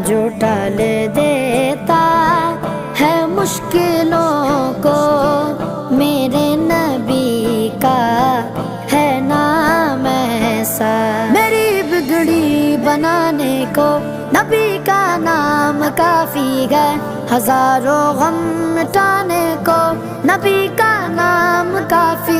जो टाल देता है मुश्किलों को। मेरे नबी का है नाम ऐसा। मेरी बिगड़ी बनाने को नबी का नाम काफी है। हजारों गम मिटाने को नबी का नाम काफी